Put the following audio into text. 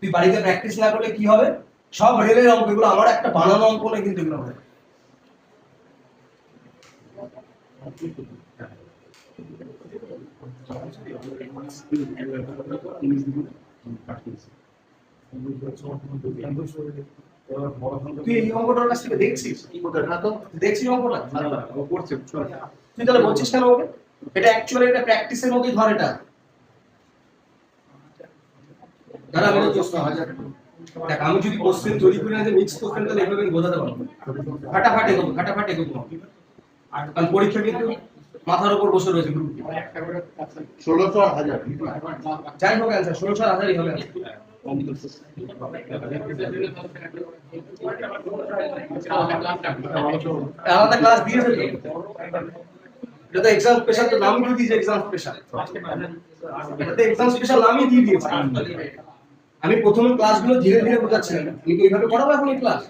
তুই বাড়িতে প্র্যাকটিস না করলে কি হবে? সব রেলের অঙ্ক, এগুলো আমার একটা বানানো অঙ্ক নয় কিন্তু এগুলো হবে। তুই এই অঙ্কটার কাছ থেকে দেখছিস? দেখছিস অঙ্কটা? তুই তাহলে বলছিস কেন ওকে? এটা অ্যাকচুয়ালি এটা প্র্যাকটিসের মধ্যেই ধর এটা। দাঁড়া আমি দেখ, আমি যদি কোশ্চেন তৈরি করি না যে মিক্স কোশ্চেন, তাহলে এভাবে বোঝাতে পারবো ফাটাফাটি করবো। কারণ পরীক্ষা কিন্তু মাথার উপর বসে রয়েছে গ্রুপ 1600 আর 1000 যাই হোক অ্যান্সার 1600 আর 1000ই হবে। আলাদা ক্লাস দিয়েছে তো, এটা তো এক্সাম স্পেশাল, তো নামই দিয়ে দিয়েছে এক্সাম স্পেশাল। এটা তো এক্সাম স্পেশাল নামই দিয়ে দিয়েছে। আমি প্রথমে ক্লাসগুলো ধীরে ধীরে বোঝাচ্ছিলাম, আমি তো এইভাবে পড়াবো এখন এই ক্লাস।